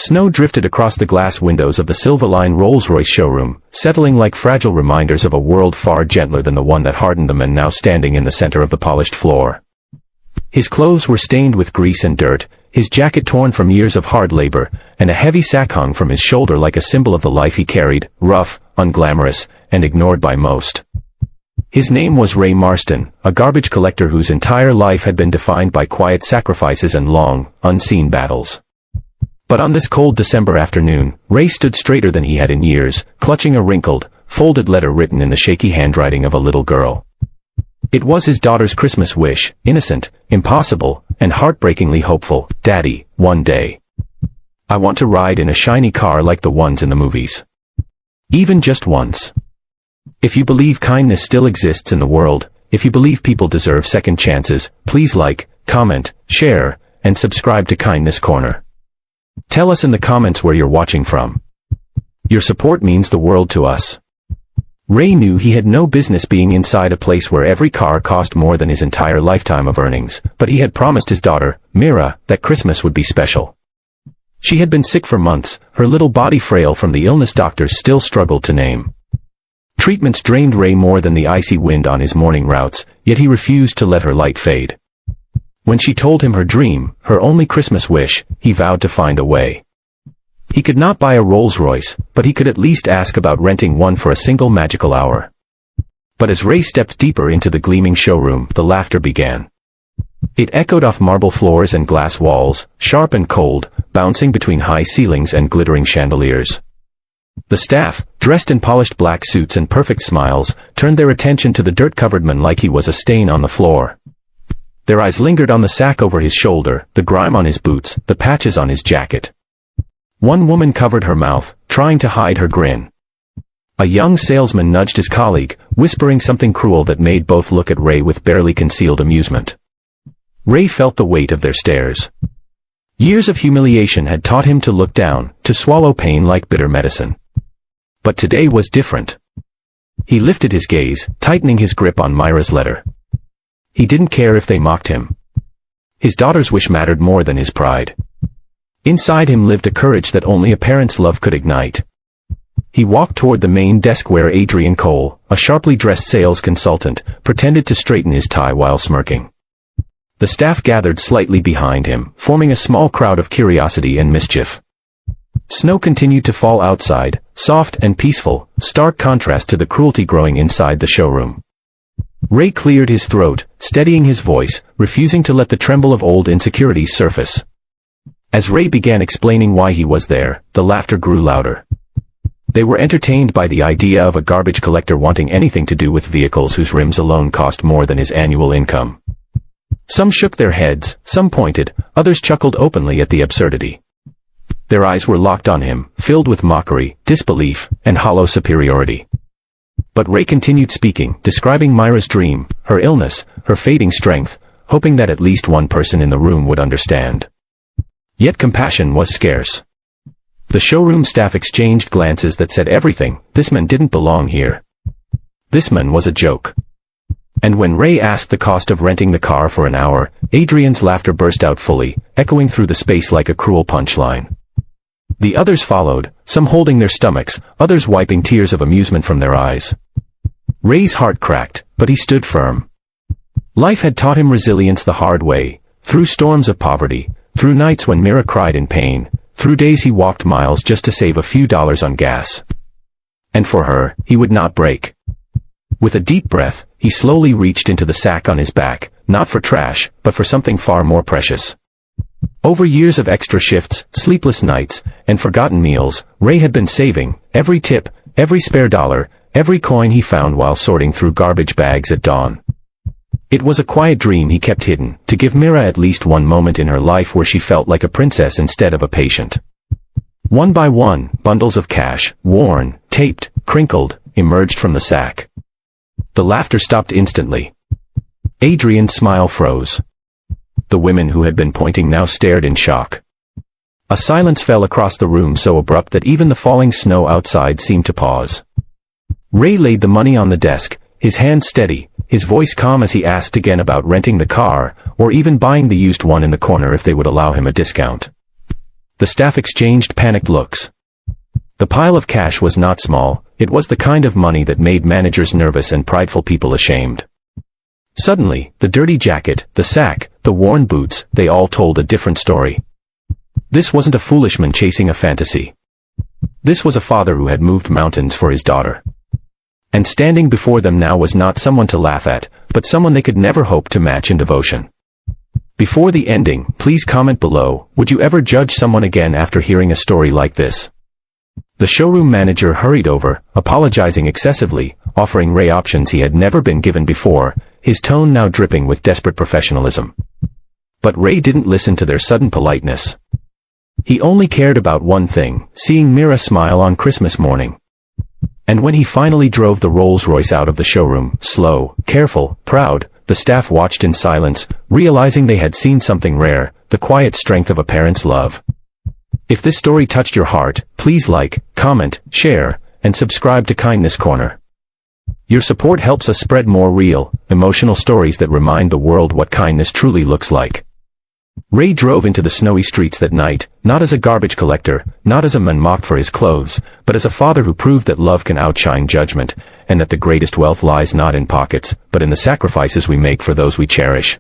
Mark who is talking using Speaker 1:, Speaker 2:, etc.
Speaker 1: Snow drifted across the glass windows of the Silverline Rolls-Royce showroom, settling like fragile reminders of a world far gentler than the one that hardened the man now standing in the center of the polished floor. His clothes were stained with grease and dirt, his jacket torn from years of hard labor, and a heavy sack hung from his shoulder like a symbol of the life he carried, rough, unglamorous, and ignored by most. His name was Ray Marston, a garbage collector whose entire life had been defined by quiet sacrifices and long, unseen battles. But on this cold December afternoon, Ray stood straighter than he had in years, clutching a wrinkled, folded letter written in the shaky handwriting of a little girl. It was his daughter's Christmas wish, innocent, impossible, and heartbreakingly hopeful. "Daddy, one day. I want to ride in a shiny car like the ones in the movies. Even just once. If you believe kindness still exists in the world, if you believe people deserve second chances, please like, comment, share, and subscribe to Kindness Corner. Tell us in the comments where you're watching from. Your support means the world to us." Ray knew he had no business being inside a place where every car cost more than his entire lifetime of earnings, but he had promised his daughter, Mira, that Christmas would be special. She had been sick for months, her little body frail from the illness doctors still struggled to name. Treatments drained Ray more than the icy wind on his morning routes, yet he refused to let her light fade. When she told him her dream, her only Christmas wish, he vowed to find a way. He could not buy a Rolls-Royce, but he could at least ask about renting one for a single magical hour. But as Ray stepped deeper into the gleaming showroom, the laughter began. It echoed off marble floors and glass walls, sharp and cold, bouncing between high ceilings and glittering chandeliers. The staff, dressed in polished black suits and perfect smiles, turned their attention to the dirt-covered man like he was a stain on the floor. Their eyes lingered on the sack over his shoulder, the grime on his boots, the patches on his jacket. One woman covered her mouth, trying to hide her grin. A young salesman nudged his colleague, whispering something cruel that made both look at Ray with barely concealed amusement. Ray felt the weight of their stares. Years of humiliation had taught him to look down, to swallow pain like bitter medicine. But today was different. He lifted his gaze, tightening his grip on Myra's letter. He didn't care if they mocked him. His daughter's wish mattered more than his pride. Inside him lived a courage that only a parent's love could ignite. He walked toward the main desk where Adrian Cole, a sharply dressed sales consultant, pretended to straighten his tie while smirking. The staff gathered slightly behind him, forming a small crowd of curiosity and mischief. Snow continued to fall outside, soft and peaceful, stark contrast to the cruelty growing inside the showroom. Ray cleared his throat, steadying his voice, refusing to let the tremble of old insecurities surface. As Ray began explaining why he was there, the laughter grew louder. They were entertained by the idea of a garbage collector wanting anything to do with vehicles whose rims alone cost more than his annual income. Some shook their heads, some pointed, others chuckled openly at the absurdity. Their eyes were locked on him, filled with mockery, disbelief, and hollow superiority. But Ray continued speaking, describing Myra's dream, her illness, her fading strength, hoping that at least one person in the room would understand. Yet compassion was scarce. The showroom staff exchanged glances that said everything: this man didn't belong here. This man was a joke. And when Ray asked the cost of renting the car for an hour, Adrian's laughter burst out fully, echoing through the space like a cruel punchline. The others followed, some holding their stomachs, others wiping tears of amusement from their eyes. Ray's heart cracked, but he stood firm. Life had taught him resilience the hard way, through storms of poverty, through nights when Mira cried in pain, through days he walked miles just to save a few dollars on gas. And for her, he would not break. With a deep breath, he slowly reached into the sack on his back, not for trash, but for something far more precious. Over years of extra shifts, sleepless nights, and forgotten meals, Ray had been saving every tip, every spare dollar, every coin he found while sorting through garbage bags at dawn. It was a quiet dream he kept hidden, to give Mira at least one moment in her life where she felt like a princess instead of a patient. One by one, bundles of cash, worn, taped, crinkled, emerged from the sack. The laughter stopped instantly. Adrian's smile froze. The women who had been pointing now stared in shock. A silence fell across the room so abrupt that even the falling snow outside seemed to pause. Ray laid the money on the desk, his hand steady, his voice calm as he asked again about renting the car, or even buying the used one in the corner if they would allow him a discount. The staff exchanged panicked looks. The pile of cash was not small, it was the kind of money that made managers nervous and prideful people ashamed. Suddenly, the dirty jacket, the sack, the worn boots, they all told a different story. This wasn't a foolish man chasing a fantasy. This was a father who had moved mountains for his daughter. And standing before them now was not someone to laugh at, but someone they could never hope to match in devotion. Before the ending, please comment below, would you ever judge someone again after hearing a story like this? The showroom manager hurried over, apologizing excessively, offering Ray options he had never been given before, his tone now dripping with desperate professionalism. But Ray didn't listen to their sudden politeness. He only cared about one thing, seeing Mira smile on Christmas morning. And when he finally drove the Rolls-Royce out of the showroom, slow, careful, proud, the staff watched in silence, realizing they had seen something rare, the quiet strength of a parent's love. If this story touched your heart, please like, comment, share, and subscribe to Kindness Corner. Your support helps us spread more real, emotional stories that remind the world what kindness truly looks like. Ray drove into the snowy streets that night, not as a garbage collector, not as a man mocked for his clothes, but as a father who proved that love can outshine judgment, and that the greatest wealth lies not in pockets, but in the sacrifices we make for those we cherish.